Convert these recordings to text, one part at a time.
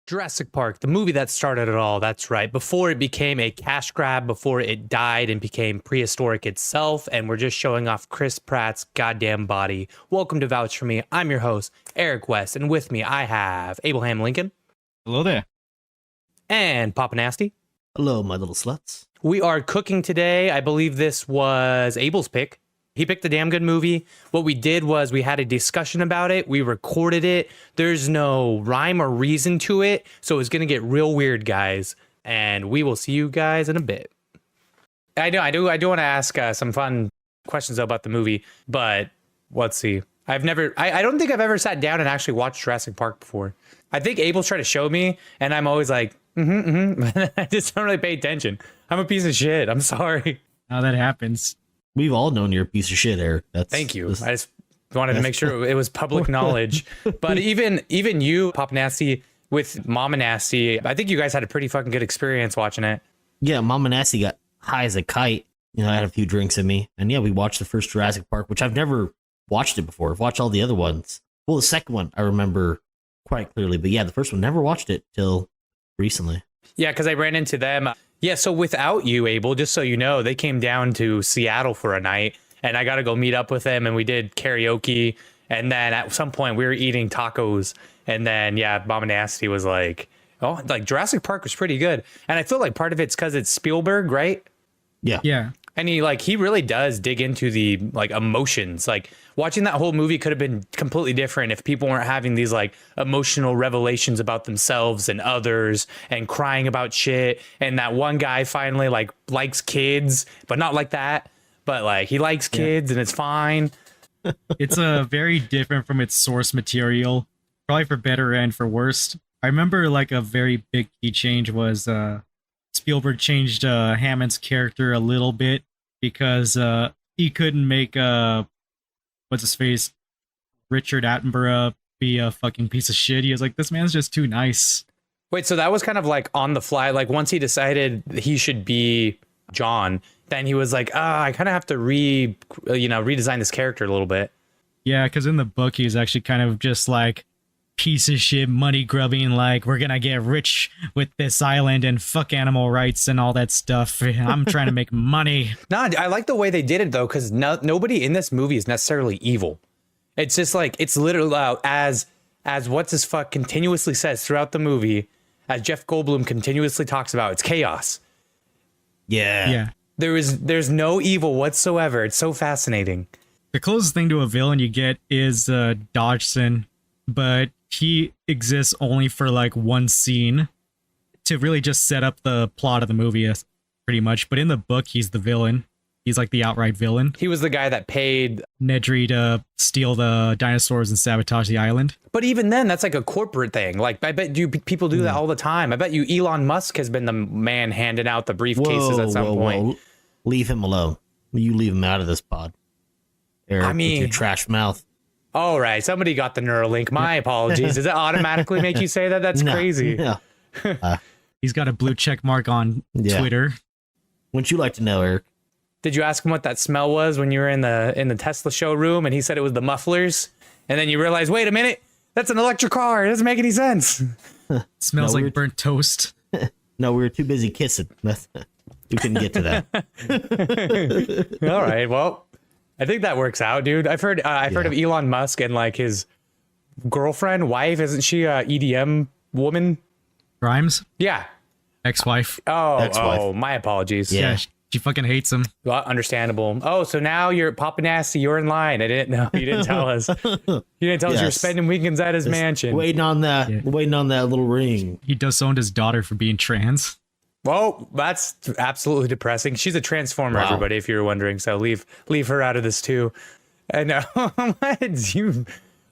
Jurassic Park, the movie that started it all. That's right. Before it became a cash grab, before it died and became prehistoric itself, and we're just showing off Chris Pratt's goddamn body. Welcome to Vouch for Me. I'm your host, Eric West, and with me I have Abel Lincoln. Hello there. And PapaNasty. Hello, my little sluts. We are cooking today. I believe this was Abel's pick. He picked a damn good movie. What we did was we had a discussion about it. We recorded it. There's no rhyme or reason to it. So it's going to get real weird, guys. And we will see you guys in a bit. I do want to ask some fun questions about the movie, but let's see. I don't think I've ever sat down and actually watched Jurassic Park before. I think Abel's trying to show me, and I'm always like, I just don't really pay attention. I'm a piece of shit. I'm sorry. How that happens. We've all known you're a piece of shit, Eric. Thank you. I just wanted to make sure it was public knowledge. But even you, PapaNasty, with Mama Nasty, I think you guys had a pretty fucking good experience watching it. Yeah, Mama Nasty got high as a kite. You know, I had a few drinks in me. And yeah, we watched the first Jurassic Park, which I've never watched it before. I've watched all the other ones. Well, the second one I remember quite clearly. But yeah, the first one, never watched it till recently. Yeah, because I ran into them. Yeah, so without you, Abel, just so you know, they came down to Seattle for a night, and I got to go meet up with them, and we did karaoke, and then at some point we were eating tacos, and then, yeah, Mama Nasty was like, oh, like Jurassic Park was pretty good, and I feel like part of it's because it's Spielberg, right? Yeah. Yeah. And he really does dig into the like emotions. Like watching that whole movie could have been completely different if people weren't having these like emotional revelations about themselves and others and crying about shit. And that one guy finally like likes kids, but not like that. But like he likes kids and it's fine. It's very different from its source material, probably for better and for worse. I remember like a very big key change was Spielberg changed Hammond's character a little bit because he couldn't make what's his face, Richard Attenborough, be a fucking piece of shit. He was like, this man's just too nice. Wait, so that was kind of like on the fly. Like once he decided he should be John, then he was like, I kind of have to redesign this character a little bit. Yeah, because in the book he's actually kind of just like piece of shit, money grubbing, like we're gonna get rich with this island and fuck animal rights and all that stuff. I'm trying to make money. Nah, I like the way they did it though, because nobody in this movie is necessarily evil. It's just like it's literally as what's his fuck continuously says throughout the movie, as Jeff Goldblum continuously talks about, it's chaos. Yeah. There's no evil whatsoever. It's so fascinating. The closest thing to a villain you get is Dodgson, but he exists only for like one scene to really just set up the plot of the movie, pretty much. But in the book, he's the villain. He's like the outright villain. He was the guy that paid Nedry to steal the dinosaurs and sabotage the island. But even then, that's like a corporate thing. Like, I bet people do that all the time. I bet you Elon Musk has been the man handing out the briefcases at some point. Whoa. Leave him alone. You leave him out of this pod, Eric, I mean, with your trash mouth. All right, somebody got the Neuralink. My apologies. Does it automatically make you say that? That's crazy. No. He's got a blue check mark on Twitter. Wouldn't you like to know, Eric? Did you ask him what that smell was when you were in the Tesla showroom and he said it was the mufflers? And then you realize, wait a minute, that's an electric car. It doesn't make any sense. Smells like burnt toast. No, we were too busy kissing. We couldn't get to that. All right, well, I think that works out, dude. I've heard of Elon Musk and like his girlfriend, wife. Isn't she a EDM woman? Grimes? Yeah. Ex-wife. Oh, my apologies. Yeah, she fucking hates him. Well, understandable. Oh, so now you're PapaNasty. You're in line. I didn't know. You didn't tell us. You didn't tell us you were spending weekends at his mansion. Waiting on that. Yeah. Waiting on that little ring. He disowned his daughter for being trans. Well, that's absolutely depressing. She's a transformer, everybody, if you're wondering. So leave her out of this too. And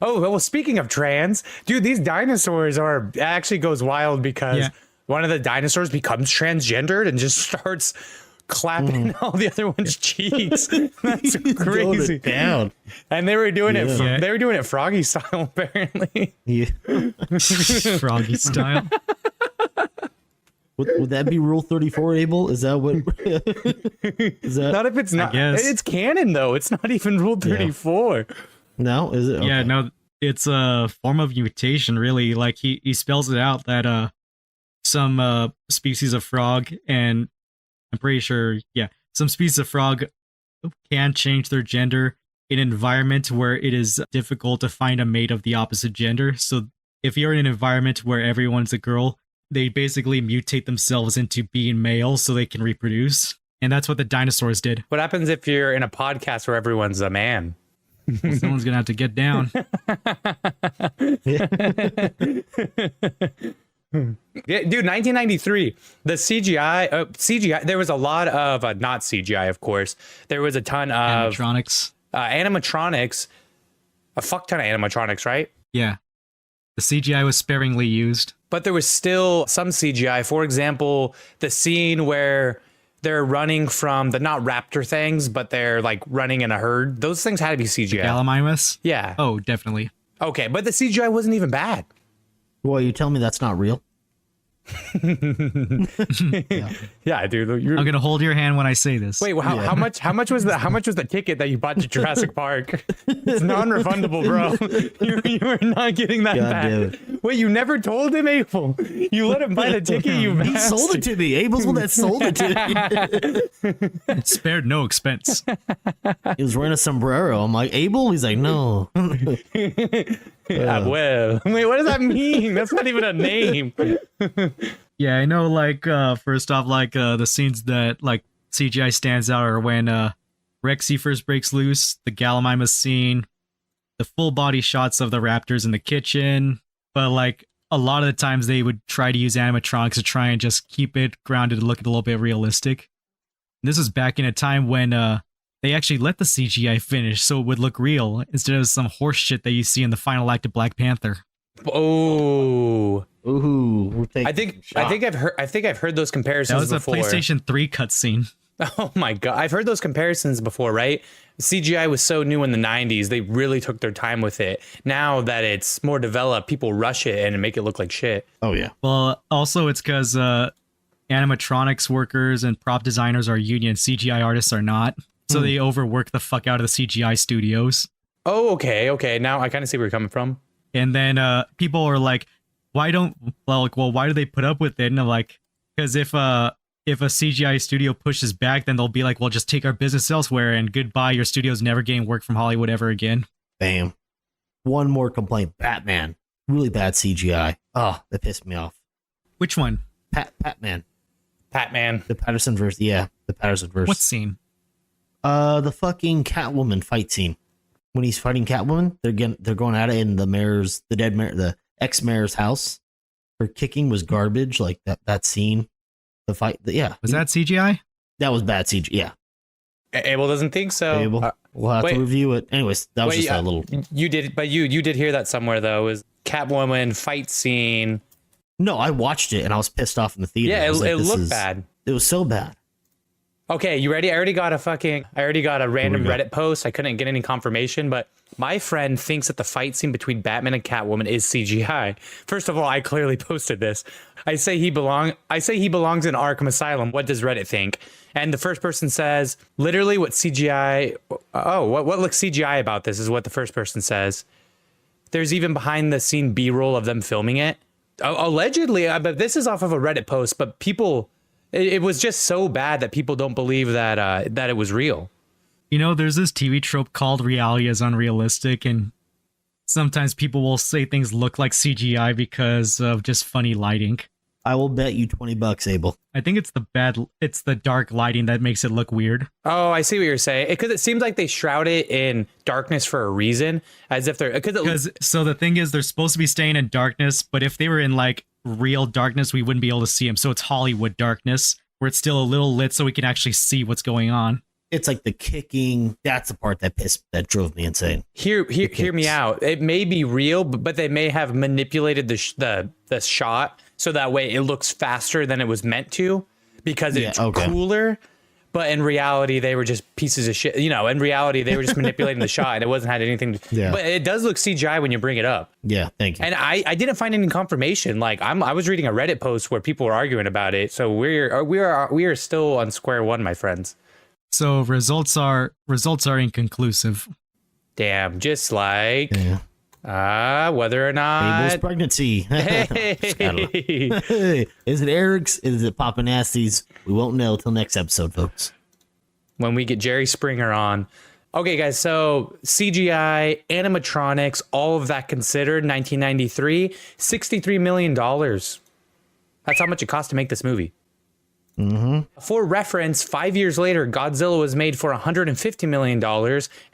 well, speaking of trans, dude, these dinosaurs actually goes wild because one of the dinosaurs becomes transgendered and just starts clapping all the other one's cheeks. That's crazy. Down. And they were doing it. They were doing it Froggy style, apparently. Yeah. Froggy style. Would that be Rule 34, Abel? Is that what? Is that? Not if it's not. It's canon though. It's not even Rule 34. No, is it? Okay. Yeah, no. It's a form of mutation, really. Like he spells it out that some species of frog, and I'm pretty sure, yeah, some species of frog can change their gender in an environment where it is difficult to find a mate of the opposite gender. So if you're in an environment where everyone's a girl, they basically mutate themselves into being male so they can reproduce. And that's what the dinosaurs did. What happens if you're in a podcast where everyone's a man? Well, someone's gonna have to get down. Yeah, dude, 1993, the CGI, there was a lot of, not CGI, of course. There was a ton of animatronics, a fuck ton of animatronics, right? Yeah. The CGI was sparingly used. But there was still some CGI. For example, the scene where they're running from the, not raptor things, but they're like running in a herd. Those things had to be CGI. Gallimimus? Yeah. Oh, definitely. Okay, but the CGI wasn't even bad. Well, you tell me that's not real? Yeah, dude. I'm gonna hold your hand when I say this. Wait, how much was the ticket that you bought to Jurassic Park? It's non-refundable, bro. You are not getting that back. Wait, you never told him, Abel? You let him buy the ticket? He sold it to me. Abel's one that sold it to me. Spared no expense. He was wearing a sombrero. I'm like, Abel? He's like, no. Yeah, well, wait, what does that mean? That's not even a name. Yeah, I know, like, first off, like, the scenes that, like, CGI stands out are when, Rexy first breaks loose, the Gallimimus scene, the full body shots of the raptors in the kitchen, but, like, a lot of the times they would try to use animatronics to try and just keep it grounded and look a little bit realistic. And this was back in a time when, they actually let the CGI finish so it would look real instead of some horse shit that you see in the final act of Black Panther. Oh, ooh! I think I've heard those comparisons. That was before. a PlayStation 3 cutscene. Oh my god, I've heard those comparisons before, right? CGI was so new in the 90s; they really took their time with it. Now that it's more developed, people rush it and make it look like shit. Oh yeah. Well, also it's because animatronics workers and prop designers are union, CGI artists are not. So they overwork the fuck out of the CGI studios. Oh, okay. Now I kind of see where you're coming from. And then people are like, why do they put up with it? And I'm like, because if a CGI studio pushes back, then they'll be like, well, just take our business elsewhere and goodbye. Your studio's never getting work from Hollywood ever again. Bam. One more complaint. Batman. Really bad CGI. Oh, that pissed me off. Which one? Patman. The Patterson verse. Yeah, the Patterson verse. What scene? The fucking Catwoman fight scene. When he's fighting Catwoman, they're going at it in the ex-mayor's house. Her kicking was garbage, like that scene. The fight, Was that CGI? That was bad CGI, yeah. Abel doesn't think so. Abel, we'll have to review it. Anyways, that was just a little... You did, but you did hear that somewhere, though, is Catwoman fight scene. No, I watched it, and I was pissed off in the theater. Yeah, it looked bad. It was so bad. Okay, you ready? I already got a random Reddit post. I couldn't get any confirmation, but my friend thinks that the fight scene between Batman and Catwoman is CGI. First of all, I clearly posted this. I say he belongs in Arkham Asylum. What does Reddit think? And the first person says, literally what CGI... Oh, what looks CGI about this is what the first person says. There's even behind the scene B-roll of them filming it. Allegedly, but this is off of a Reddit post, but people... It was just so bad that people don't believe that that it was real. You know, there's this TV trope called reality is unrealistic, and sometimes people will say things look like CGI because of just funny lighting. I will bet you $20, Abel. I think it's the dark lighting that makes it look weird. Oh, I see what you're saying. Because it seems like they shroud it in darkness for a reason, as if they're... So the thing is, they're supposed to be staying in darkness, but if they were in, like, real darkness, we wouldn't be able to see them. So it's Hollywood darkness, where it's still a little lit so we can actually see what's going on. It's like the kicking. That's the part that drove me insane. Hear me out. It may be real, but they may have manipulated the shot so that way it looks faster than it was meant to because it's cooler. But in reality, they were just pieces of shit. You know, in reality, they were just manipulating the shot, and it wasn't had anything to... Yeah. But it does look CGI when you bring it up. Yeah, thank you. And I didn't find any confirmation. Like I was reading a Reddit post where people were arguing about it. So we are still on square one, my friends. So results are inconclusive. Damn, just like Whether or Abel's not. pregnancy. Hey. Is it Eric's? Is it PapaNasty's? We won't know till next episode, folks. When we get Jerry Springer on. Okay, guys, so CGI, animatronics, all of that considered, 1993, $63 million. That's how much it cost to make this movie. For reference, 5 years later, Godzilla was made for $150 million,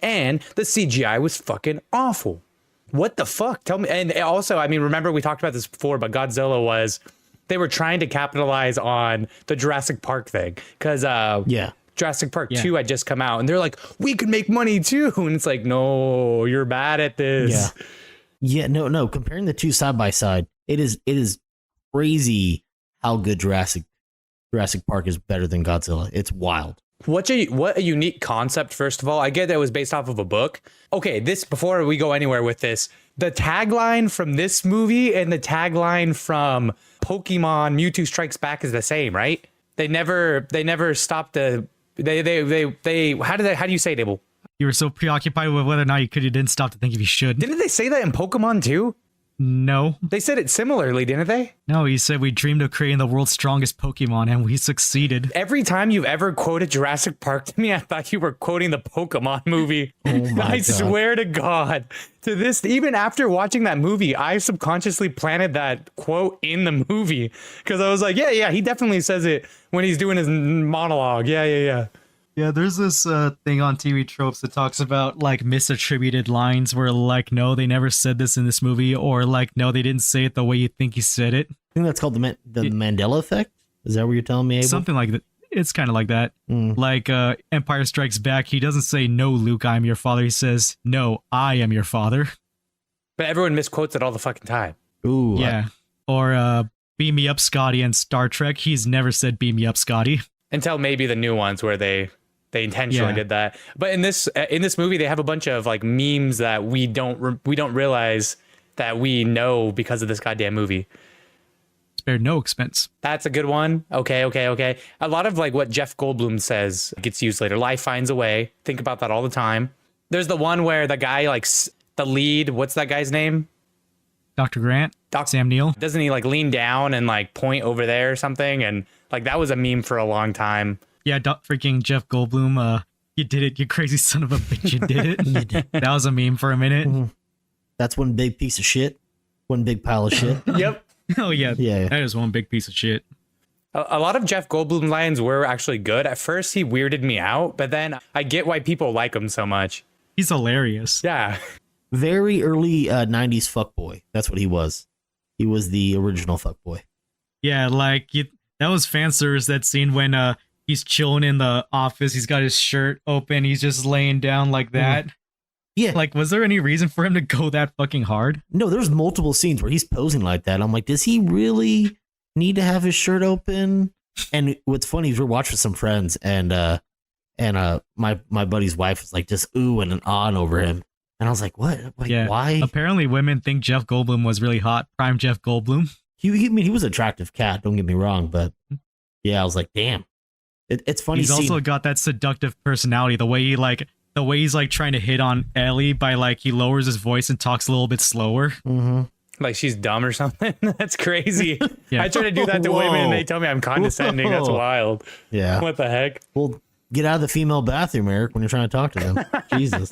and the CGI was fucking awful. What the fuck? Tell me. And also, I mean, remember we talked about this before, but Godzilla was, they were trying to capitalize on the Jurassic Park thing. Because, Jurassic Park 2 had just come out, and they're like, we could make money too. And it's like, no, you're bad at this. No. Comparing the two side by side, it is crazy how good Jurassic Park is better than Godzilla. It's wild. What a unique concept, first of all. I get that it was based off of a book. Okay, before we go anywhere with this, the tagline from this movie and the tagline from Pokemon Mewtwo Strikes Back is the same, right? They never stopped the... How do you say it, Abel? You were so preoccupied with whether or not you didn't stop to think if you should. Didn't they say that in Pokemon too? No. They said it similarly, didn't they? No, he said we dreamed of creating the world's strongest Pokemon, and we succeeded. Every time you've ever quoted Jurassic Park to me, I thought you were quoting the Pokemon movie. Oh my God. Swear to God. To this, even after watching that movie, I subconsciously planted that quote in the movie. Because I was like, yeah, he definitely says it when he's doing his monologue. Yeah. Yeah, there's this thing on TV Tropes that talks about like misattributed lines where like, no, they never said this in this movie, or like, no, they didn't say it the way you think he said it. I think that's called the Mandela effect. Is that what you're telling me, Abel? Something like that. It's kind of like that. Like Empire Strikes Back, he doesn't say, no, Luke, I'm your father. He says, no, I am your father. But everyone misquotes it all the fucking time. Ooh. Yeah. Or beam me up, Scotty, in Star Trek. He's never said beam me up, Scotty. Until maybe the new ones where they intentionally did that. But in this movie, they have a bunch of like memes that we don't realize that we know because of this goddamn movie. Spared no expense. That's a good one. Okay. A lot of like what Jeff Goldblum says gets used later. Life finds a way. Think about that all the time. There's the one where the guy like the lead. What's that guy's name? Dr. Grant. Sam Neill. Doesn't he like lean down and like point over there or something? And like that was a meme for a long time. Yeah, freaking Jeff Goldblum, you did it, you crazy son of a bitch, you did it. You did. That was a meme for a minute. That's one big piece of shit. One big pile of shit. Yep. Oh, yeah. That is one big piece of shit. A lot of Jeff Goldblum lines were actually good. At first, he weirded me out, but then I get why people like him so much. He's hilarious. Yeah. Very early 90s fuckboy. That's what he was. He was the original fuckboy. Yeah, like, that was fan service, that scene when... he's chilling in the office. He's got his shirt open. He's just laying down like that. Yeah. Like, was there any reason for him to go that fucking hard? No, there's multiple scenes where he's posing like that. I'm like, does he really need to have his shirt open? And what's funny is we're watching with some friends, and my buddy's wife was like just ooh and ahhing over him. And I was like, what? Like, why? Apparently women think Jeff Goldblum was really hot. Prime Jeff Goldblum. I mean, he was an attractive cat. Don't get me wrong. But yeah, I was like, damn. It's funny. He's also got that seductive personality. The way he's like trying to hit on Ellie by like he lowers his voice and talks a little bit slower. Like she's dumb or something. That's crazy. Yeah. I try to do that to women and they tell me I'm condescending. That's wild. Yeah. What the heck? Well, get out of the female bathroom, Eric, when you're trying to talk to them. Jesus.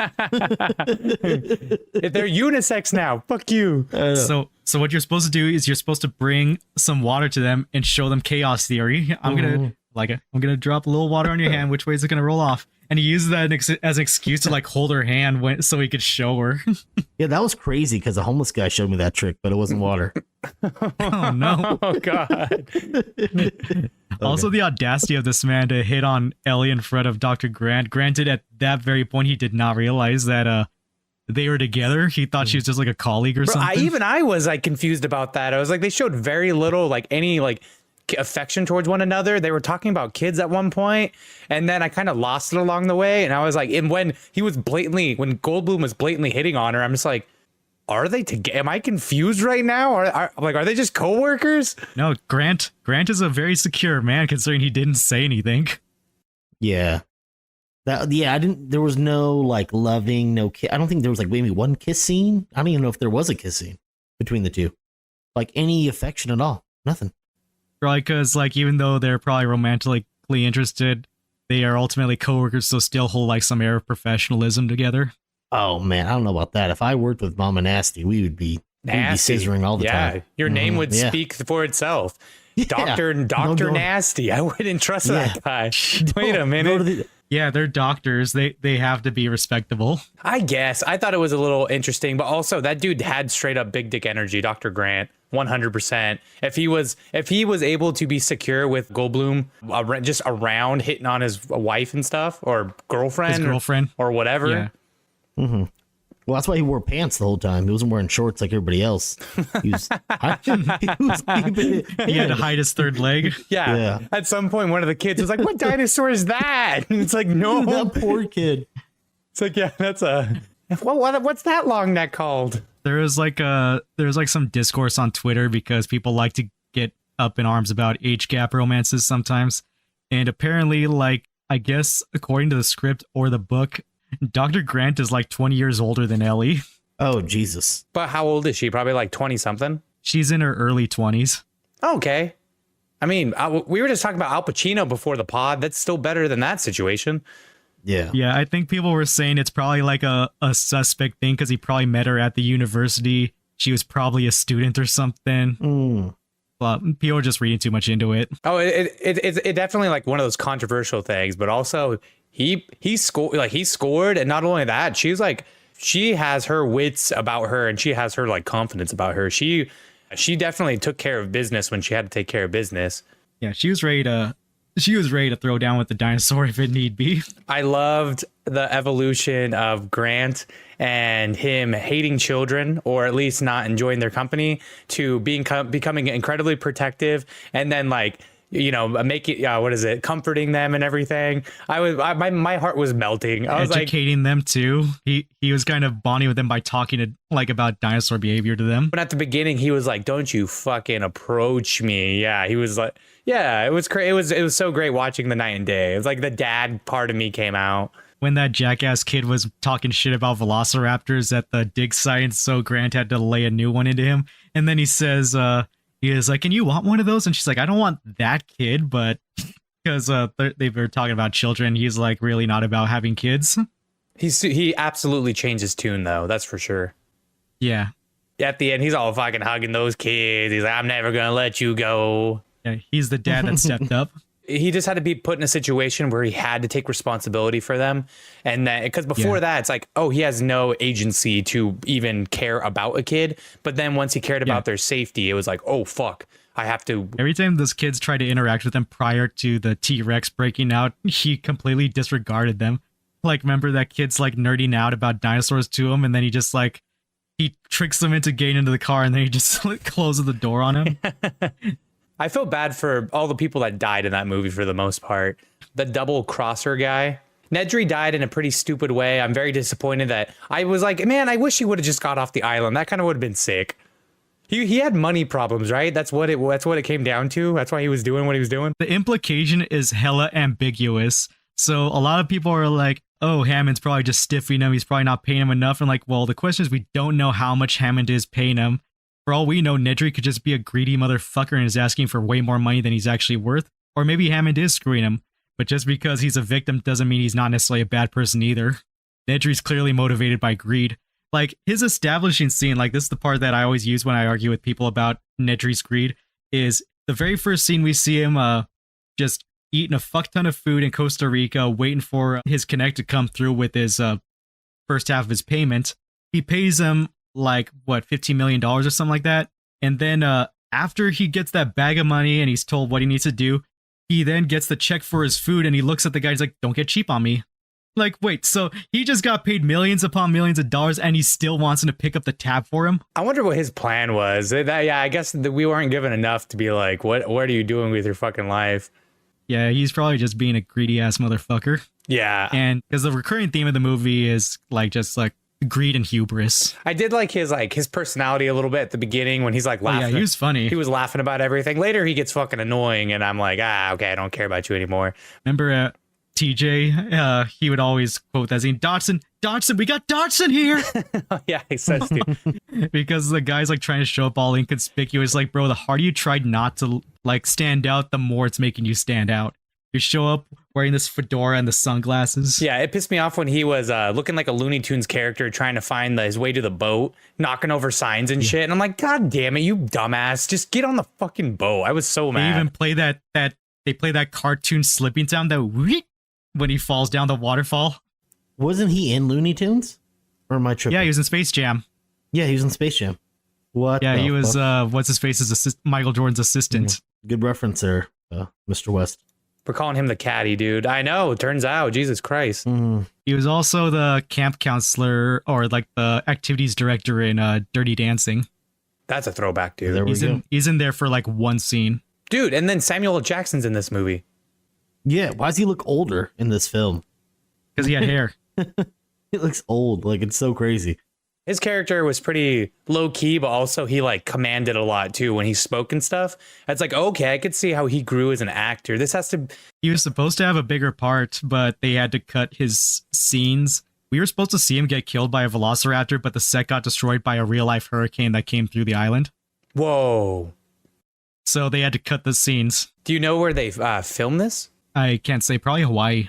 If they're unisex now, fuck you. So what you're supposed to do is you're supposed to bring some water to them and show them chaos theory. I'm gonna drop a little water on your hand. Which way is it gonna roll off? And he uses that as an excuse to like hold her hand so he could show her. Yeah, that was crazy because a homeless guy showed me that trick, but it wasn't water. Oh no! Oh god! Also, the audacity of this man to hit on Ellie in front of Dr. Grant. Granted, at that very point, he did not realize that they were together. He thought she was just like a colleague or something. I was like confused about that. I was like, they showed very little, like any like affection towards one another. They were talking about kids at one point, and then I kind of lost it along the way. And I was like, and when Goldblum was blatantly hitting on her, I'm just like, are they together? Am I confused right now? Are they just co-workers? No, Grant is a very secure man considering he didn't say anything. Yeah, Yeah, I didn't. There was no like loving, no kiss. I don't think there was like maybe one kiss scene. I don't even know if there was a kiss scene between the two, like any affection at all. Nothing. Probably because like even though they're probably romantically interested, they are ultimately coworkers, so still hold like some air of professionalism together. Oh man, I don't know about that. If I worked with PapaNasty, we'd be scissoring all the time. Yeah, your name would speak for itself. Doctor Nasty. I wouldn't trust that guy. Wait a minute. Yeah, they're doctors. They have to be respectable. I guess. I thought it was a little interesting, but also that dude had straight up big dick energy, Dr. Grant, 100%. If he was able to be secure with Goldblum just around hitting on his wife and stuff, or girlfriend, or whatever. Yeah. Mm-hmm. Well, that's why he wore pants the whole time. He wasn't wearing shorts like everybody else. He was keeping it. He had to hide his third leg. Yeah. At some point, one of the kids was like, "What dinosaur is that?" And it's like, "No, that poor kid." It's like, yeah, that's what's that long neck called? There's like some discourse on Twitter because people like to get up in arms about age gap romances sometimes, and apparently, like I guess according to the script or the book, Dr. Grant is like 20 years older than Ellie. Oh, Jesus. But how old is she? Probably like 20 something. She's in her early 20s. Okay. I mean, we were just talking about Al Pacino before the pod. That's still better than that situation. Yeah. Yeah, I think people were saying it's probably like a suspect thing because he probably met her at the university. She was probably a student or something. But people are just reading too much into it. Oh, it definitely like one of those controversial things, but also he scored, and not only that, she has her wits about her, and she has her like confidence about her. She definitely took care of business when she had to take care of business. Yeah, she was ready to throw down with the dinosaur if it need be. I loved the evolution of Grant and him hating children, or at least not enjoying their company, to becoming incredibly protective, and then like, you know, comforting them and everything. My heart was melting. I was educating them too. He was kind of bonding with them by talking about dinosaur behavior to them. But at the beginning, he was like, "Don't you fucking approach me." Yeah, he was like, yeah, it was crazy. It was so great watching the night and day. It was like the dad part of me came out. When that jackass kid was talking shit about velociraptors at the dig site, and so Grant had to lay a new one into him. And then he says, he is like, "Can you want one of those?" And she's like, "I don't want that kid," but because they were talking about children, he's like really not about having kids. He absolutely changed his tune though. That's for sure. Yeah. At the end, he's all fucking hugging those kids. He's like, "I'm never gonna let you go." Yeah, he's the dad that stepped up. He just had to be put in a situation where he had to take responsibility for them. And that, because before that, it's like, oh, he has no agency to even care about a kid. But then once he cared about their safety, it was like, oh, fuck, I have to. Every time those kids tried to interact with him prior to the T-Rex breaking out, he completely disregarded them. Like, remember that kid's like nerding out about dinosaurs to him, and then he just like, he tricks them into getting into the car, and then he just like, closes the door on him. I feel bad for all the people that died in that movie for the most part. The double crosser guy. Nedry died in a pretty stupid way. I'm very disappointed that I was like, man, I wish he would have just got off the island. That kind of would have been sick. He had money problems, right? That's what it came down to. That's why he was doing what he was doing. The implication is hella ambiguous. So a lot of people are like, oh, Hammond's probably just stiffing him. He's probably not paying him enough. And like, well, the question is, we don't know how much Hammond is paying him. For all we know, Nedry could just be a greedy motherfucker and is asking for way more money than he's actually worth. Or maybe Hammond is screwing him. But just because he's a victim doesn't mean he's not necessarily a bad person either. Nedry's clearly motivated by greed. Like, his establishing scene, like, this is the part that I always use when I argue with people about Nedry's greed, is the very first scene we see him just eating a fuck ton of food in Costa Rica, waiting for his connect to come through with his first half of his payment. He pays him like what, $15 million or something like that. And then after he gets that bag of money and he's told what he needs to do, he then gets the check for his food and he looks at the guy. He's like, "Don't get cheap on me." Like, wait, so he just got paid millions upon millions of dollars and he still wants him to pick up the tab for him? I wonder what his plan was. I guess that we weren't given enough to be like, what are you doing with your fucking life? Yeah, he's probably just being a greedy ass motherfucker. Yeah. And because the recurring theme of the movie is like just like greed and hubris. I did like his personality a little bit at the beginning when he's like laughing. Oh, yeah, he was funny. He was laughing about everything. Later he gets fucking annoying and I'm like, okay, I don't care about you anymore. Remember TJ, he would always quote that scene, Dodson, we got Dodson here. Yeah, he says, dude. Because the guy's like trying to show up all inconspicuous. Like, bro, the harder you try not to like stand out, the more it's making you stand out. You show up wearing this fedora and the sunglasses. Yeah, it pissed me off when he was looking like a Looney Tunes character trying to find his way to the boat, knocking over signs and shit. And I'm like, God damn it, you dumbass. Just get on the fucking boat. I was so mad. They even play that cartoon slipping sound that when he falls down the waterfall. Wasn't he in Looney Tunes? Or am I tripping? Yeah, he was in Space Jam. Yeah, he was in Space Jam. What? Yeah, he was, fuck? what's his face, Michael Jordan's assistant. Good reference there, Mr. West. We're calling him the caddy, dude. I know. Turns out, Jesus Christ. He was also the camp counselor or like the activities director in Dirty Dancing. That's a throwback, dude. There we go. He's in there for like one scene. Dude, and then Samuel L. Jackson's in this movie. Yeah, why does he look older in this film? Because he had hair. He looks old. Like, it's so crazy. His character was pretty low key, but also he like commanded a lot too when he spoke and stuff. It's like, okay, I could see how he grew as an actor. This has to. He was supposed to have a bigger part, but they had to cut his scenes. We were supposed to see him get killed by a velociraptor, but the set got destroyed by a real life hurricane that came through the island. Whoa. So they had to cut the scenes. Do you know where they filmed this? I can't say, probably Hawaii.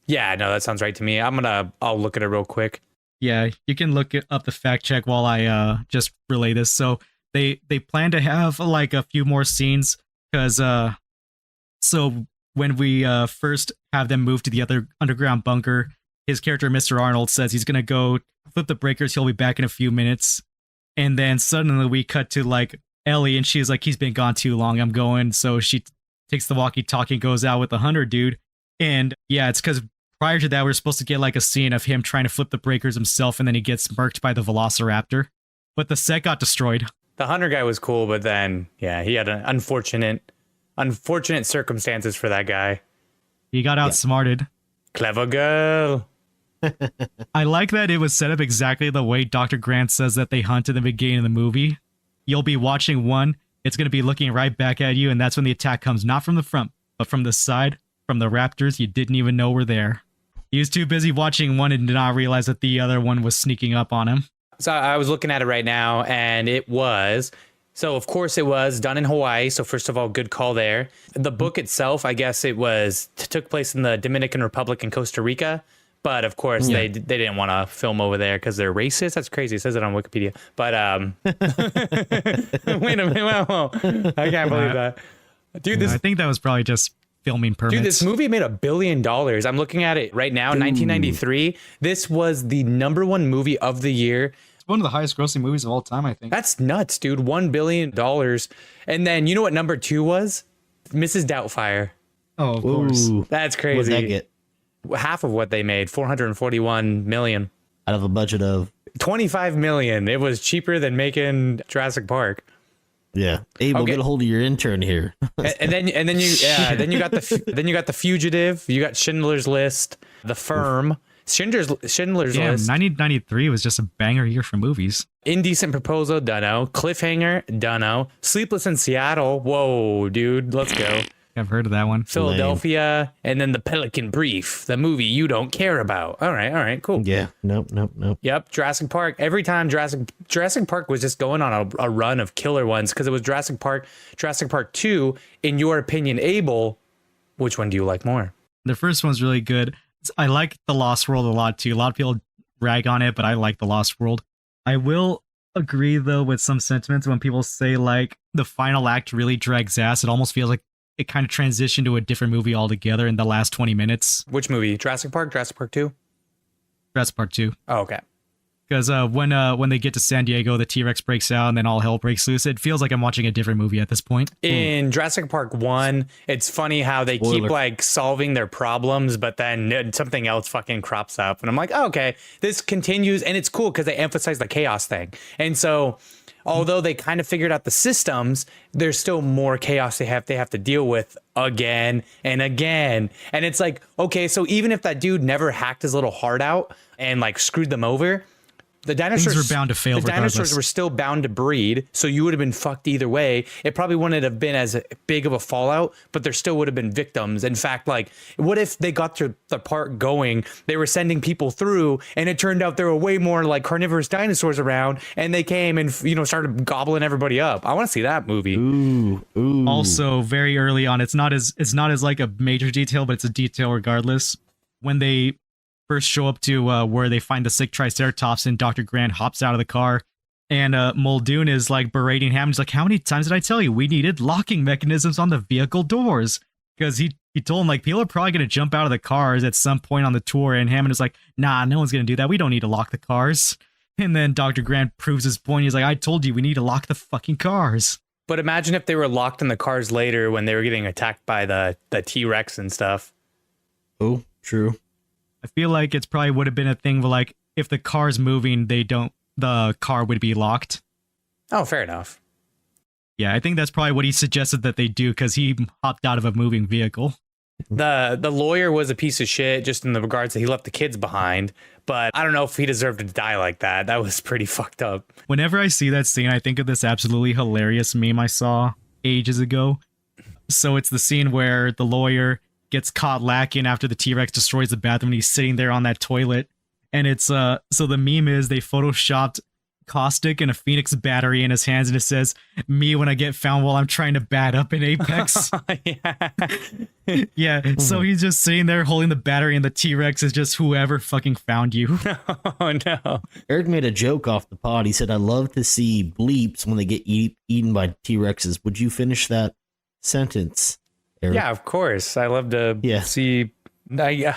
Yeah, no, that sounds right to me. I'll look at it real quick. Yeah, you can look it up the fact check while I just relay this. So they plan to have like a few more scenes because so when we first have them move to the other underground bunker, his character Mr. Arnold says he's gonna go flip the breakers. He'll be back in a few minutes, and then suddenly we cut to like Ellie, and she's like, he's been gone too long. I'm going. So she takes the walkie-talkie, goes out with the hunter dude, and yeah, it's because. Prior to that, we were supposed to get like a scene of him trying to flip the breakers himself, and then he gets murked by the velociraptor. But the set got destroyed. The hunter guy was cool, but then, yeah, he had an unfortunate circumstances for that guy. He got outsmarted. Clever girl. I like that it was set up exactly the way Dr. Grant says that they hunt in the beginning of the movie. You'll be watching one, it's going to be looking right back at you, and that's when the attack comes, not from the front, but from the side, from the raptors you didn't even know were there. He was too busy watching one and did not realize that the other one was sneaking up on him. So I was looking at it right now, and it was... So, of course, it was done in Hawaii. So, first of all, good call there. The book itself, I guess it took place in the Dominican Republic and Costa Rica. But, of course, they didn't want to film over there because they're racist. That's crazy. It says it on Wikipedia. But, wait a minute. Whoa. I can't believe that. Dude, I think that was probably just... filming permits. Dude, this movie made $1 billion. I'm looking at it right now, 1993. This was the #1 movie of the year. It's one of the highest grossing movies of all time, I think. That's nuts, dude. $1 billion. And then you know what #2 was? Mrs. Doubtfire. Oh, of course. That's crazy. What did that get? Half of what they made, 441 million. Out of a budget of 25 million. It was cheaper than making Jurassic Park. Yeah, Abel, Okay. get a hold of your intern here. and then you got the Fugitive, you got Schindler's List, The Firm, Schindler's Damn, List, 1993 was just a banger year for movies. Indecent Proposal, dunno, Cliffhanger, dunno, Sleepless in Seattle, whoa, dude, let's go. I've heard of that one. Philadelphia, and then The Pelican Brief, the movie you don't care about. All right, cool. Yeah, nope. Yep, Jurassic Park. Every time Jurassic Park was just going on a run of killer ones because it was Jurassic Park 2. In your opinion, Abel, which one do you like more? The first one's really good. I like The Lost World a lot too. A lot of people rag on it, but I like The Lost World. I will agree though with some sentiments when people say like the final act really drags ass. It almost feels like it kind of transitioned to a different movie altogether in the last 20 minutes. Which movie? Jurassic Park 2? Jurassic Park 2. Oh, okay. Because when they get to San Diego, the T-Rex breaks out and then all hell breaks loose. It feels like I'm watching a different movie at this point. In Jurassic Park 1, it's funny how they keep like solving their problems, but then something else fucking crops up. And I'm like, oh, okay, this continues. And it's cool because they emphasize the chaos thing. And so although they kind of figured out the systems, there's still more chaos they have to deal with again and again. And it's like, okay, so even if that dude never hacked his little heart out and like screwed them over, The dinosaurs Things were bound to fail The dinosaurs regardless. were still bound to breed, so you would have been fucked either way. It probably wouldn't have been as big of a fallout, but there still would have been victims. In fact, like, what if they got to the park going, they were sending people through, and it turned out there were way more like carnivorous dinosaurs around, and they came and started gobbling everybody up. I want to see that movie. Ooh. Also, very early on, it's not as like a major detail, but it's a detail regardless. When they first show up to where they find the sick Triceratops, and Dr. Grant hops out of the car, and Muldoon is like berating Hammond. He's like, "How many times did I tell you we needed locking mechanisms on the vehicle doors?" Because he told him, like, people are probably going to jump out of the cars at some point on the tour, and Hammond is like, "Nah, no one's going to do that. We don't need to lock the cars." And then Dr. Grant proves his point. He's like, "I told you we need to lock the fucking cars." But imagine if they were locked in the cars later when they were getting attacked by the T-Rex and stuff. Oh, true. I feel like it's probably would have been a thing where, like, if the car's moving, the car would be locked. Oh, fair enough. Yeah, I think that's probably what he suggested that they do, because he hopped out of a moving vehicle. The lawyer was a piece of shit just in the regards that he left the kids behind, but I don't know if he deserved to die like that. That was pretty fucked up. Whenever I see that scene, I think of this absolutely hilarious meme I saw ages ago. So it's the scene where the lawyer gets caught lacking after the T-Rex destroys the bathroom, and he's sitting there on that toilet. And it's so the meme is they photoshopped Caustic and a Phoenix battery in his hands, and it says, "Me when I get found while I'm trying to bat up in Apex." Yeah. Yeah, so he's just sitting there holding the battery, and the T-Rex is just whoever fucking found you. Oh, no. Eric made a joke off the pod. He said, "I love to see bleeps when they get eaten by T-Rexes." Would you finish that sentence, Eric? Yeah, of course. I love to see... you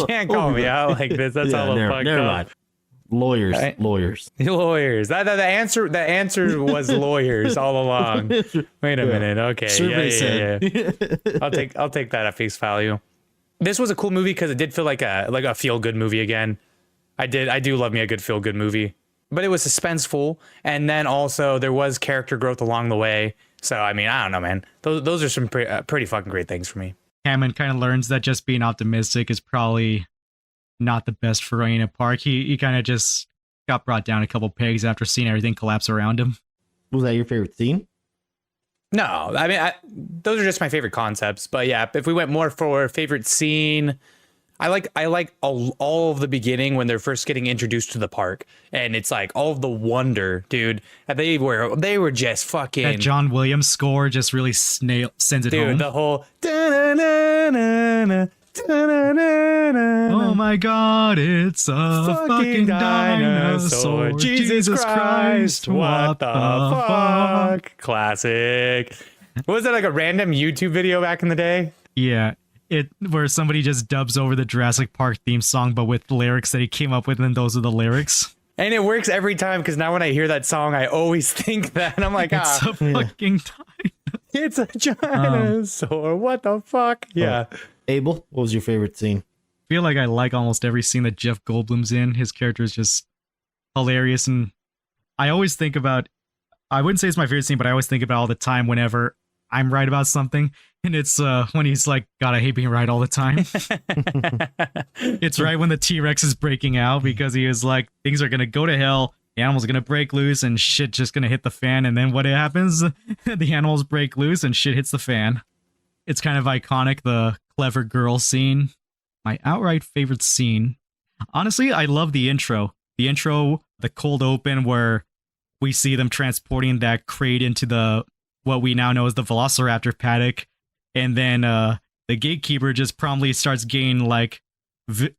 can't call me out like this. That's all fucked never up. mind. Lawyers, Right? lawyers. Lawyers. The answer was lawyers all along. Wait a minute. Okay. Survey said. Yeah. I'll take that at face value. This was a cool movie because it did feel like a feel good movie again. I do love me a good feel good movie, but it was suspenseful, and then also there was character growth along the way. So I mean, I don't know, man. Those are some pretty fucking great things for me. Hammond kind of learns that just being optimistic is probably not the best for running a park. He kind of just got brought down a couple pegs after seeing everything collapse around him. Was that your favorite scene? No, I mean, those are just my favorite concepts. But yeah, if we went more for favorite scene, I like all of the beginning when they're first getting introduced to the park, and it's like all of the wonder, dude. They were just fucking. That John Williams score just really sends it dude, home. the whole. Da-na-na-na-na, da-na-na-na-na. Oh my god, it's a fucking dinosaur. Jesus Christ, what the fuck? Classic. Was it like a random YouTube video back in the day? Yeah, where somebody just dubs over the Jurassic Park theme song, but with lyrics that he came up with, and those are the lyrics. And it works every time, because now when I hear that song, I always think that. And I'm like, It's a fucking it's a dinosaur. What the fuck? Yeah. Abel, what was your favorite scene? I feel like I like almost every scene that Jeff Goldblum's in. His character is just hilarious, and I always think about, I wouldn't say it's my favorite scene, but I always think about all the time whenever I'm right about something, and it's when he's like, "God, I hate being right all the time." It's right when the T-Rex is breaking out, because he was like, things are gonna go to hell, the animal's gonna break loose, and shit just gonna hit the fan, and then what happens? The animals break loose, and shit hits the fan. It's kind of iconic, the clever girl scene. My outright favorite scene, honestly, I love the intro. The cold open where we see them transporting that crate into what we now know as the Velociraptor paddock, and then the gatekeeper just promptly starts getting like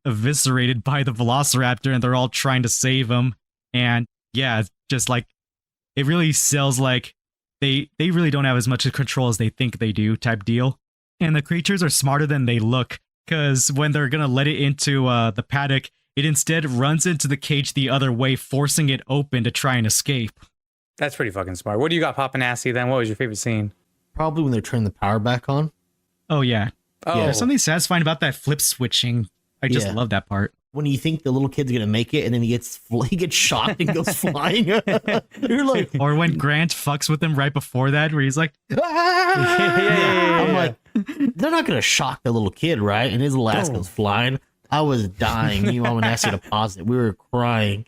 eviscerated by the Velociraptor, and they're all trying to save him. And yeah, it's just like, it really sells like they really don't have as much control as they think they do type deal. And the creatures are smarter than they look, because when they're gonna let it into the paddock, it instead runs into the cage the other way, forcing it open to try and escape. That's pretty fucking smart. What do you got, PapaNasty, then? What was your favorite scene? Probably when they're turning the power back on. Oh yeah. Oh. There's something satisfying about that flip switching. I just love that part. When you think the little kid's gonna make it, and then he gets shocked and goes flying. You're like, or when Grant fucks with him right before that, where he's like, I'm like, they're not gonna shock the little kid, right? And his little ass goes flying. I was dying. Me and Mom and Nasty had to pause it. We were crying.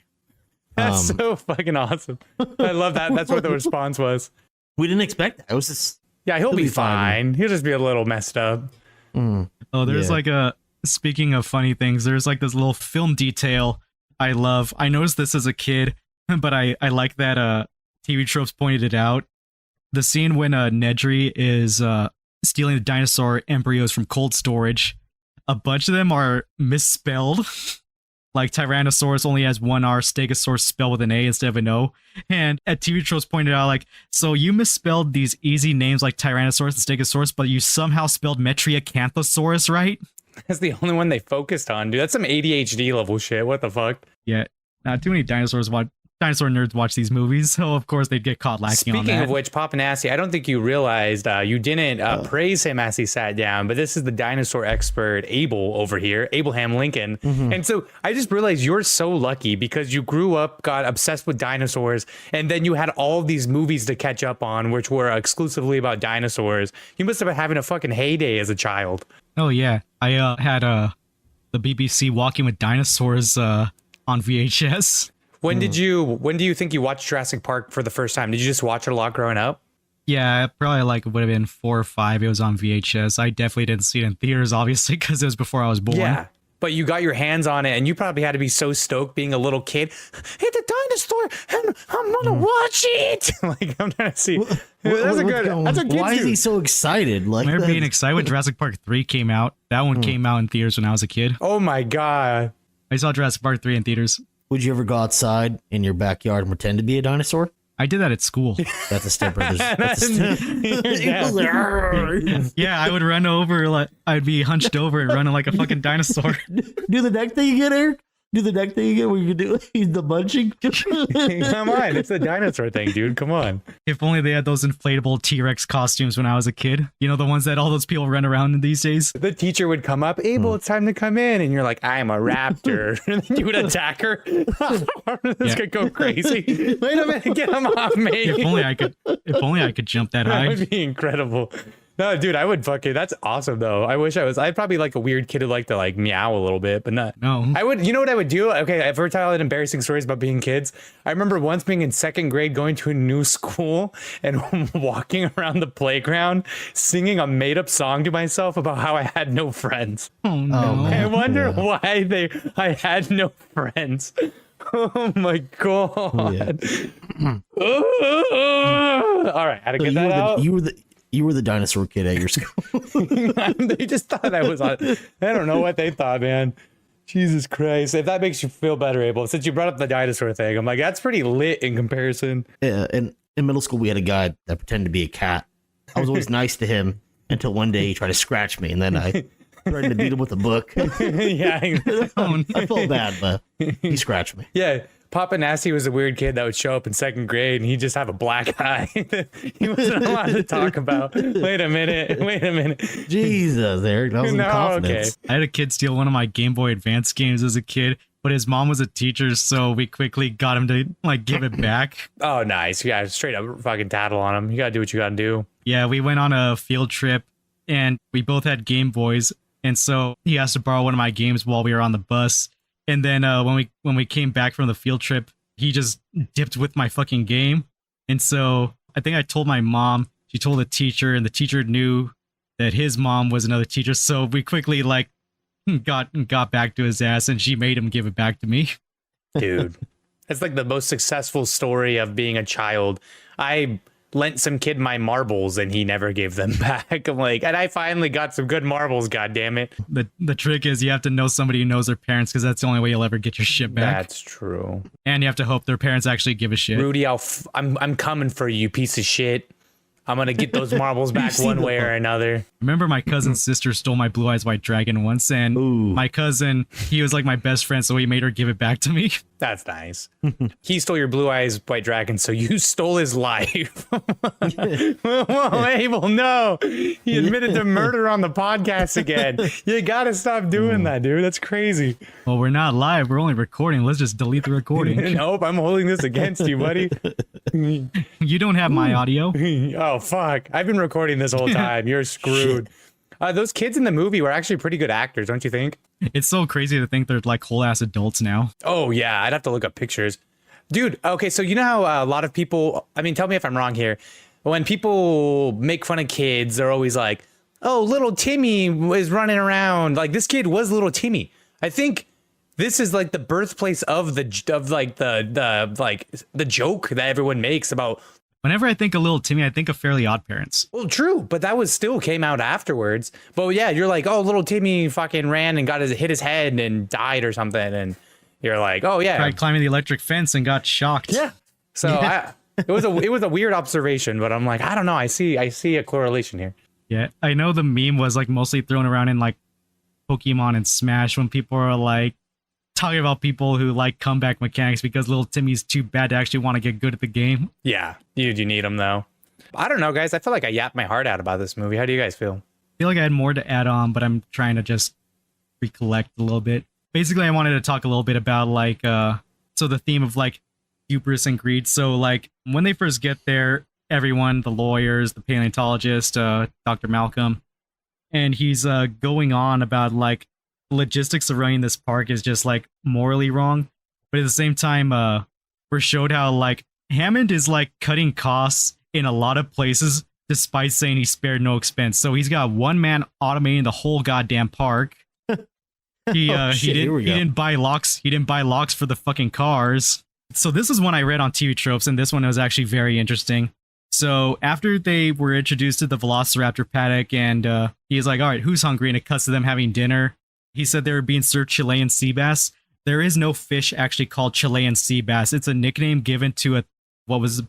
That's so fucking awesome. I love that. That's what the response was. We didn't expect that. It was just Yeah, he'll be fine. He'll just be a little messed up. Oh, there's like speaking of funny things, there's like this little film detail I love. I noticed this as a kid, but I like that TV Tropes pointed it out. The scene when Nedry is stealing the dinosaur embryos from cold storage, a bunch of them are misspelled. Like Tyrannosaurus only has one R, Stegosaurus spelled with an A instead of an O. And at TV Tropes pointed out, like, so you misspelled these easy names like Tyrannosaurus and Stegosaurus, but you somehow spelled Metriacanthosaurus right? That's the only one they focused on, dude. That's some ADHD level shit. What the fuck? Yeah, not too many dinosaur nerds watch these movies, so of course they'd get caught lacking on that. Speaking of which, PapaNasty, I don't think you realized you didn't praise him as he sat down, but this is the dinosaur expert Abel over here, Abraham Lincoln. And so I just realized you're so lucky because you grew up, got obsessed with dinosaurs, and then you had all of these movies to catch up on, which were exclusively about dinosaurs. You must have been having a fucking heyday as a child. Oh yeah, I had the BBC Walking with Dinosaurs on VHS. When do you think you watched Jurassic Park for the first time? Did you just watch it a lot growing up? Yeah, probably like it would have been 4 or 5. It was on VHS. I definitely didn't see it in theaters, obviously, because it was before I was born. Yeah, but you got your hands on it, and you probably had to be so stoked being a little kid. Hey, the dinosaur, and I'm gonna watch it. Like I'm trying to see. That's a good. That's a Why is he so excited? Like, I remember being excited when Jurassic Park 3 came out. That one came out in theaters when I was a kid. Oh my god! I saw Jurassic Park 3 in theaters. Would you ever go outside in your backyard and pretend to be a dinosaur? I did that at school. That's a Step Brothers. Yeah, I would run over, like I'd be hunched over and running like a fucking dinosaur. Do the neck thing again, Eric. Do the neck thing again where you do the munching. Come on, it's a dinosaur thing, dude. Come on. If only they had those inflatable T-Rex costumes when I was a kid. You know, the ones that all those people run around in these days. The teacher would come up, Abel, it's time to come in, and you're like, I'm a raptor, and then you would attack her. This could go crazy. Wait a minute, get him off me. If only I could jump that high. That would be incredible. No, dude, I would fucking. That's awesome, though. I wish I was. I'd probably like a weird kid who'd like to like meow a little bit, but not. No. I would. You know what I would do? Okay, if we're telling embarrassing stories about being kids, I remember once being in 2nd grade, going to a new school and walking around the playground, singing a made-up song to myself about how I had no friends. Oh no. I wonder why I had no friends. Oh my god. Yeah. All right, I had to get that out. You were the dinosaur kid at your school. They just thought I was on. I don't know what they thought, man. Jesus Christ. If that makes you feel better, Abel, since you brought up the dinosaur thing, I'm like, that's pretty lit in comparison. Yeah, and in middle school, we had a guy that pretended to be a cat. I was always nice to him until one day he tried to scratch me, and then I tried to beat him with a book. Yeah. I felt bad, but he scratched me. Yeah. PapaNasty was a weird kid that would show up in 2nd grade and he'd just have a black eye. He wasn't allowed to talk about. Wait a minute. Jesus, Eric, that was some confidence. I had a kid steal one of my Game Boy Advance games as a kid, but his mom was a teacher, so we quickly got him to like give it back. Oh, nice. Yeah, straight up fucking tattle on him. You gotta do what you gotta do. Yeah, we went on a field trip and we both had Game Boys, and so he asked to borrow one of my games while we were on the bus. And then when we came back from the field trip, he just dipped with my fucking game. And so I think I told my mom, she told the teacher, and the teacher knew that his mom was another teacher. So we quickly like got back to his ass, and she made him give it back to me. Dude, that's like the most successful story of being a child. I lent some kid my marbles and he never gave them back. I'm like, and I finally got some good marbles, god damn it. The trick is you have to know somebody who knows their parents, because that's the only way you'll ever get your shit back. That's true. And you have to hope their parents actually give a shit. Rudy, I'm coming for you, piece of shit. I'm gonna get those marbles back one way or another. I remember my cousin's sister stole my Blue Eyes White Dragon once, and my cousin, he was like my best friend, so he made her give it back to me. That's nice. He stole your Blue Eyes White Dragon, so you stole his life. Whoa, Abel, no. He admitted to murder on the podcast again. You gotta stop doing that, dude. That's crazy. Well, we're not live. We're only recording. Let's just delete the recording. Nope, I'm holding this against you, buddy. You don't have my audio. Oh, fuck. I've been recording this whole time. You're screwed. Those kids in the movie were actually pretty good actors, don't you think? It's so crazy to think they're like whole ass adults now. Oh yeah, I'd have to look up pictures. Dude, okay, so you know how a lot of people, I mean, tell me if I'm wrong here. When people make fun of kids, they're always like, oh, little Timmy is running around. Like, this kid was little Timmy. I think this is like the birthplace of the joke that everyone makes about. Whenever I think of Little Timmy, I think of Fairly Odd Parents. Well, true, but that was still came out afterwards. But yeah, you're like, oh, little Timmy fucking ran and hit his head and died or something, and you're like, oh yeah, Tried climbing the electric fence and got shocked. yeah. So it was a weird observation, but I'm like, I don't know. I see a correlation here. Yeah, I know the meme was like mostly thrown around in like Pokemon and Smash when people are like talking about people who like comeback mechanics because little Timmy's too bad to actually want to get good at the game. Yeah, you need them though. I don't know, guys. I feel like I yapped my heart out about this movie. How do you guys feel? I feel like I had more to add on, but I'm trying to just recollect a little bit. Basically, I wanted to talk a little bit about like so the theme of like hubris and greed. So like when they first get there, everyone, the lawyers, the paleontologist, Dr. Malcolm, and he's going on about like logistics of running this park is just like morally wrong, but at the same time we're showed how like Hammond is like cutting costs in a lot of places despite saying he spared no expense. So he's got one man automating the whole goddamn park. He didn't buy locks for the fucking cars. So this is one I read on TV Tropes, and this one was actually very interesting. So after they were introduced to the Velociraptor paddock, and he's like, all right, who's hungry? And it cuts to them having dinner. He said they were being served Chilean sea bass. There is no fish actually called Chilean sea bass. It's a nickname given to what was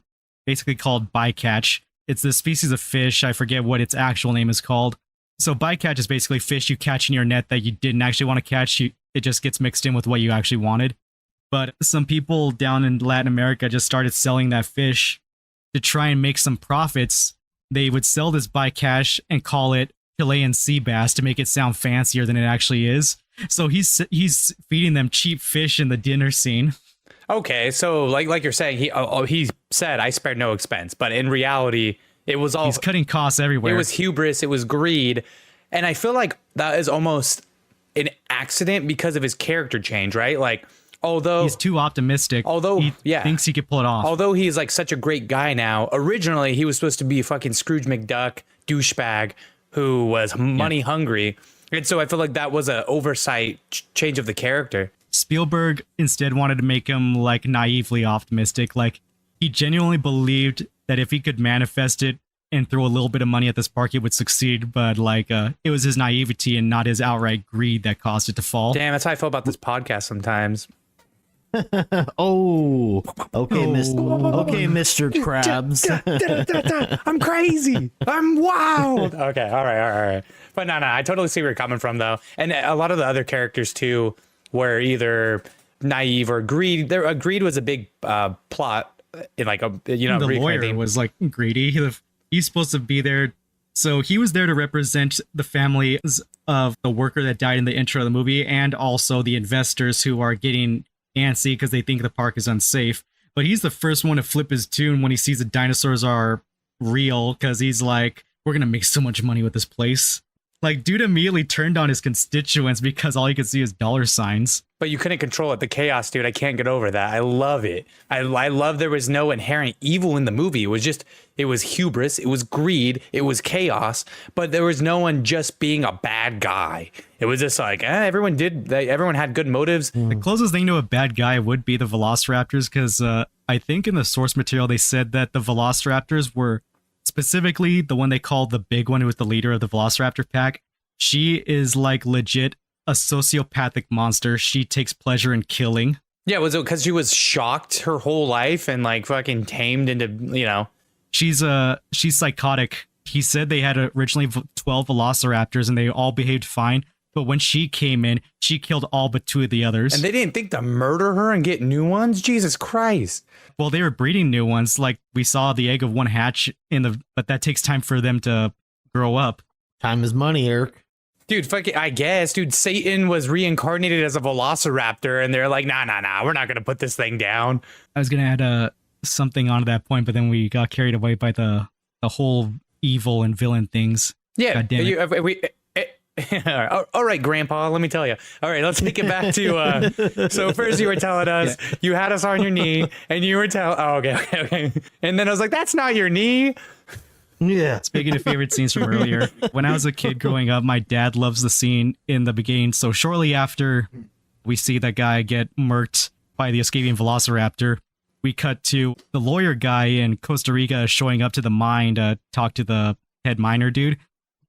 basically called bycatch. It's this species of fish. I forget what its actual name is called. So bycatch is basically fish you catch in your net that you didn't actually want to catch. It just gets mixed in with what you actually wanted. But some people down in Latin America just started selling that fish to try and make some profits. They would sell this bycatch and call it Chilean sea bass to make it sound fancier than it actually is. So he's feeding them cheap fish in the dinner scene. Okay, so like you're saying, he said I spared no expense, but in reality, it was all he's cutting costs everywhere. It was hubris, it was greed, and I feel like that is almost an accident because of his character change, right? Like, although he's too optimistic, he thinks he could pull it off. Although he's like such a great guy now, originally he was supposed to be fucking Scrooge McDuck douchebag who was money hungry, and so I feel like that was an oversight change of the character. Spielberg instead wanted to make him like naively optimistic. Like he genuinely believed that if he could manifest it and throw a little bit of money at this park, it would succeed. But like it was his naivety and not his outright greed that caused it to fall. Damn, that's how I feel about this podcast sometimes. Oh, okay, Mr. Krabs. I'm crazy. I'm wild. Okay, all right. But no, I totally see where you're coming from, though. And a lot of the other characters, too, were either naive or greed. Greed was a big plot in like a, the lawyer was like greedy. He's supposed to be there. So he was there to represent the families of the worker that died in the intro of the movie and also the investors who are getting antsy because they think the park is unsafe. But he's the first one to flip his tune when he sees the dinosaurs are real because he's like, we're going to make so much money with this place. Like, dude immediately turned on his constituents because all he could see is dollar signs. But you couldn't control it. The chaos, dude. I can't get over that. I love it. I love there was no inherent evil in the movie. It was hubris. It was greed. It was chaos. But there was no one just being a bad guy. It was just like, everyone had good motives. The closest thing to a bad guy would be the Velociraptors because I think in the source material they said that the Velociraptors were specifically the one they called the big one who was the leader of the Velociraptor pack. She is like legit a sociopathic monster. She takes pleasure in killing. Yeah, was it because she was shocked her whole life and like fucking tamed into, She's psychotic. He said they had originally 12 Velociraptors and they all behaved fine. But when she came in, she killed all but 2 of the others. And they didn't think to murder her and get new ones? Jesus Christ. Well, they were breeding new ones. Like we saw the egg of one hatch but that takes time for them to grow up. Time is money, Eric. Dude, I guess, Satan was reincarnated as a velociraptor, and they're like, nah, we're not going to put this thing down. I was going to add something onto that point, but then we got carried away by the whole evil and villain things. Yeah, All right, Grandpa, let me tell you. All right, let's take it back to. So first you were telling us you had us on your knee, and you were telling. Oh, okay. And then I was like, "That's not your knee." Yeah. Speaking of favorite scenes from earlier, when I was a kid growing up, my dad loves the scene in the beginning. So shortly after we see that guy get murked by the escaping velociraptor, we cut to the lawyer guy in Costa Rica showing up to the mine to talk to the head miner dude.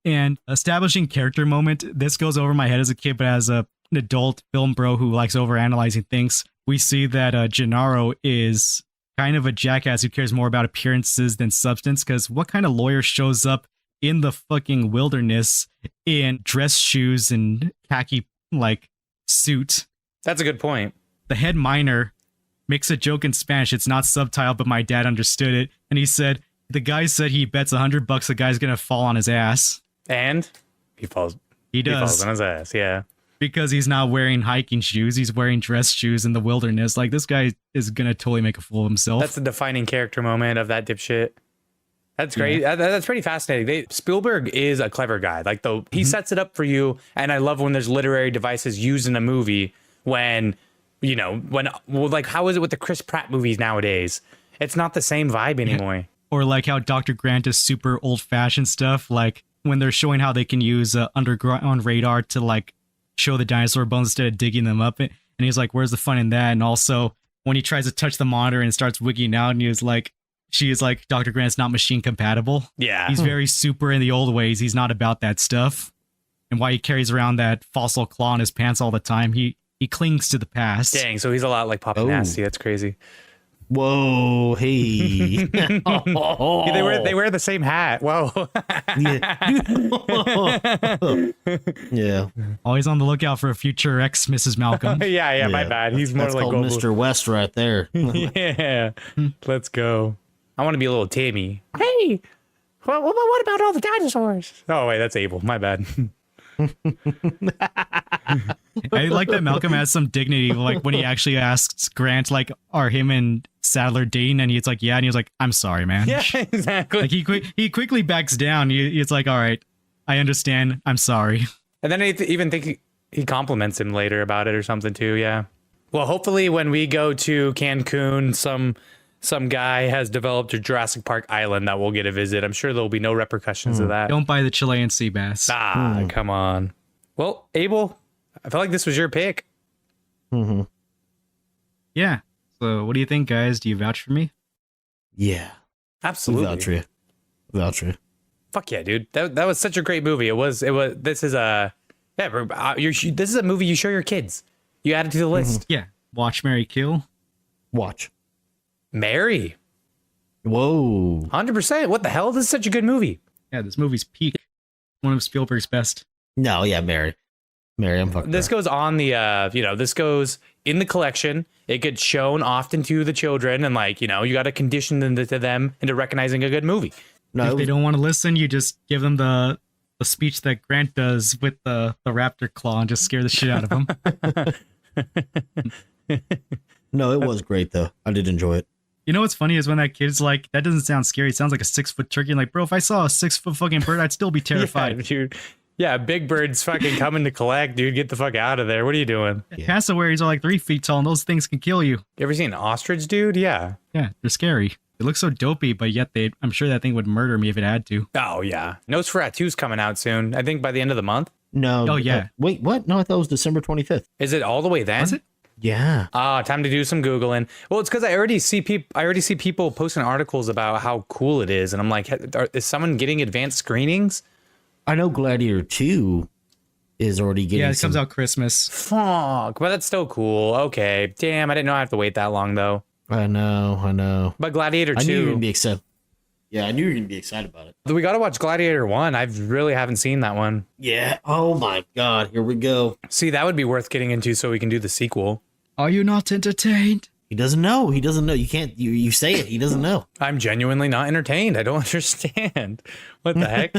And establishing character moment, this goes over my head as a kid, but as an adult film bro who likes overanalyzing things, we see that Gennaro is kind of a jackass who cares more about appearances than substance, because what kind of lawyer shows up in the fucking wilderness in dress shoes and khaki like suit? That's a good point. The head miner makes a joke in Spanish. It's not subtitled, but my dad understood it. And he said, the guy said he bets $100 the guy's going to fall on his ass. And he falls. He does. He falls on his ass, yeah. Because he's not wearing hiking shoes. He's wearing dress shoes in the wilderness. Like, this guy is going to totally make a fool of himself. That's the defining character moment of that dipshit. That's great. Yeah. That's pretty fascinating. Spielberg is a clever guy. Like, he sets it up for you. And I love when there's literary devices used in a movie when, like, how is it with the Chris Pratt movies nowadays? It's not the same vibe anymore. Yeah. Or like how Dr. Grant is super old fashioned stuff. Like when they're showing how they can use underground radar to like show the dinosaur bones instead of digging them up. And he's like, where's the fun in that? And also when he tries to touch the monitor and starts wigging out and she is like, Dr. Grant's not machine compatible. Yeah. He's very super in the old ways. He's not about that stuff. And why he carries around that fossil claw in his pants all the time. He clings to the past. Dang, so he's a lot like PapaNasty. That's crazy. Whoa, hey. Oh. They wear the same hat. Whoa. Yeah. Always on the lookout for a future ex Mrs. Malcolm. yeah, my bad. He's more That's like called Mr. West right there. Yeah. Let's go. I want to be a little Timmy. Hey, what about all the dinosaurs? Oh, wait, that's Abel. My bad. I like that Malcolm has some dignity, like when he actually asks Grant, like, are him and Sadler dating? And he's like, yeah. And he was like, I'm sorry, man. Yeah, exactly. Like he quickly backs down. It's like, all right, I understand. I'm sorry. And then I even think he compliments him later about it or something too. Yeah. Well, hopefully when we go to Cancun, some guy has developed a Jurassic Park island that we'll get a visit. I'm sure there'll be no repercussions of that. Don't buy the Chilean sea bass. Come on. Well, Abel, I feel like this was your pick. Mm-hmm. Yeah. So what do you think, guys? Do you vouch for me? Yeah. Absolutely. Vouch for you. Fuck yeah, dude. That was such a great movie. This is a movie you show your kids. You add it to the list. Yeah. Watch, Marry, Kill. Watch. Mary. Whoa. 100%. What the hell? This is such a good movie. Yeah, this movie's peak. One of Spielberg's best. No, yeah, Mary, I'm fucking. This goes on the, this goes in the collection. It gets shown often to the children, and you got to condition them into recognizing a good movie. No, if they don't want to listen, you just give them the speech that Grant does with the raptor claw and just scare the shit out of them. No, it was great though. I did enjoy it. You know what's funny is when that kid's like, that doesn't sound scary. It sounds like a 6-foot turkey. I'm like, bro, if I saw a 6-foot fucking bird, I'd still be terrified. Yeah, dude. Yeah, big bird's fucking coming to collect, dude. Get the fuck out of there. What are you doing? Yeah. Cassowaries are like 3 feet tall, and those things can kill you. You ever seen an ostrich, dude? Yeah. Yeah, they're scary. They look so dopey, but yet I'm sure that thing would murder me if it had to. Oh, yeah. Nosferatu's coming out soon. I think by the end of the month. No. Oh, yeah. Wait, what? No, I thought it was December 25th. Is it all the way then? Was it? Yeah. Time to do some Googling. Well, it's because I already see people posting articles about how cool it is. And I'm like, is someone getting advanced screenings? I know Gladiator 2 is already getting. Yeah, it comes out Christmas. Fuck, but that's still cool. Okay. Damn, I didn't know I have to wait that long, though. I know. But Gladiator 2. I knew you were going to be excited. Yeah, I knew you were going to be excited about it. We got to watch Gladiator 1. I really haven't seen that one. Yeah. Oh, my God. Here we go. See, that would be worth getting into so we can do the sequel. Are you not entertained? He doesn't know. You can't. You say it. He doesn't know. I'm genuinely not entertained. I don't understand. What the heck?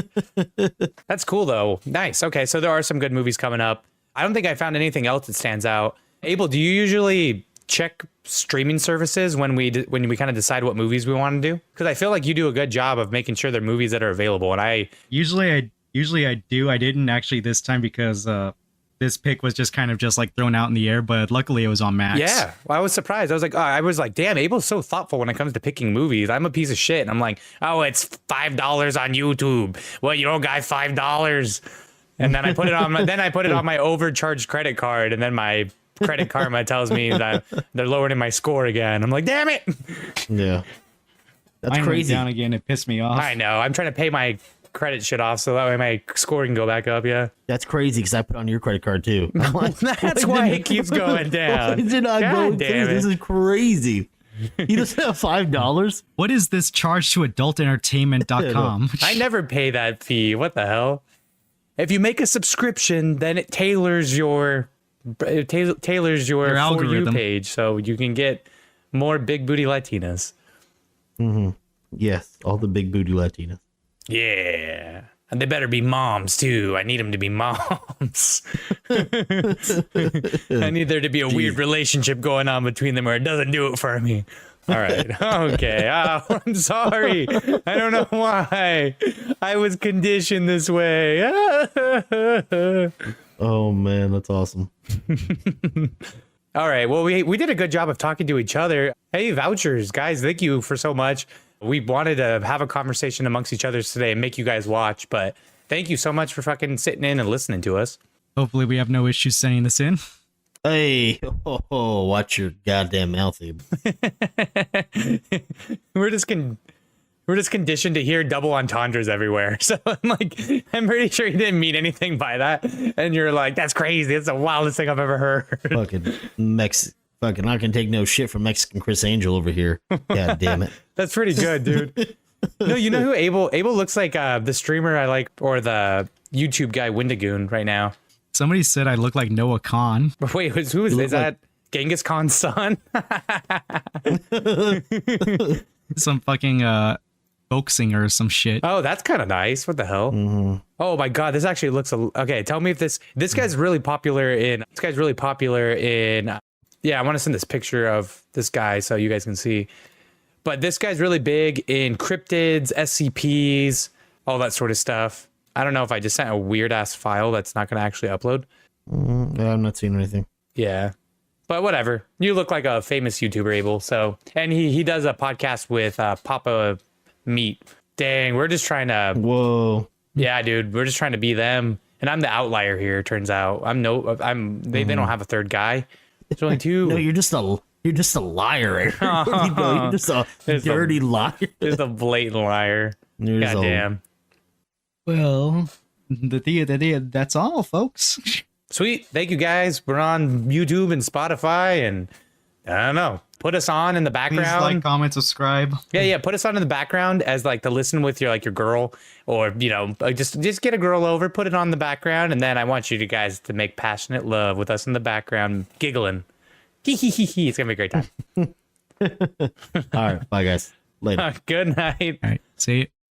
That's cool, though. Nice. Okay, so there are some good movies coming up. I don't think I found anything else that stands out. Abel, do you usually check streaming services when we kind of decide what movies we want to do? Because I feel like you do a good job of making sure they're movies that are available. And I usually Usually I do. I didn't actually this time because this pick was just kind of just like thrown out in the air, but luckily it was on Max. Yeah, well, I was surprised. I was like, damn, Abel's so thoughtful when it comes to picking movies. I'm a piece of shit, and I'm like, oh, it's $5 on YouTube. Well, you know, guy, $5. And then I put it on my overcharged credit card, and then my Credit Karma tells me that they're lowering my score again. I'm like, damn it. Yeah. That's Mine went crazy. down again. It pissed me off. I know. I'm trying to pay my credit shit off so that way my score can go back up. Yeah. That's crazy because I put on your credit card too. I'm like, That's why it keeps going down. Why did I go God through? damn it. This is crazy. You just have $5? What is this charge to adultentertainment.com? I never pay that fee. What the hell? If you make a subscription, then it tailors your For You algorithm. page so you can get more big booty Latinas. Yes, all the big booty Latinas. Yeah. And they better be moms too. I need them to be moms. I need there to be a weird relationship going on between them or it doesn't do it for me. All right. Okay. Oh, I'm sorry. I don't know why. I was conditioned this way. Oh man, that's awesome. All right. Well, we did a good job of talking to each other. Hey, Vouchers, guys, thank you for so much. We wanted to have a conversation amongst each other today and make you guys watch, but thank you so much for fucking sitting in and listening to us. Hopefully we have no issues sending this in. Hey, watch your goddamn mouth, Abel. We're just conditioned to hear double entendres everywhere. So I'm pretty sure you didn't mean anything by that. And you're like, that's crazy. It's the wildest thing I've ever heard. Fucking not gonna take no shit from Mexican Chris Angel over here. God damn it. That's pretty good, dude. No, you know who Abel looks like the streamer I like, or the YouTube guy Windigoon right now. Somebody said I look like Noah Khan. Wait, who is look that? Genghis Khan's son? Some fucking folk singer or some shit. Oh, that's kind of nice. What the hell? Oh my god, this actually looks okay. Tell me if this guy's really popular in. Yeah, I want to send this picture of this guy so you guys can see. But this guy's really big in cryptids, SCPs, all that sort of stuff. I don't know if I just sent a weird ass file that's not going to actually upload. Yeah, I'm not seeing anything. Yeah. But whatever. You look like a famous YouTuber, Abel. So, and he does a podcast with Papa Meat. Dang, we're just trying to. Whoa. Yeah, dude, we're just trying to be them. And I'm the outlier here. Turns out they don't have a third guy. There's only two. No, you're just a liar. You're just a dirty liar. Just a blatant liar. Goddamn. Well, that's all, folks. Sweet. Thank you guys. We're on YouTube and Spotify, and I don't know. Put us on in the background. Please like, comment, subscribe. Yeah. Put us on in the background as like to listen with your girl, or just get a girl over, put it on the background, and then I want you guys to make passionate love with us in the background, giggling. It's gonna be a great time. All right, bye guys. Later. Good night. All right, see you.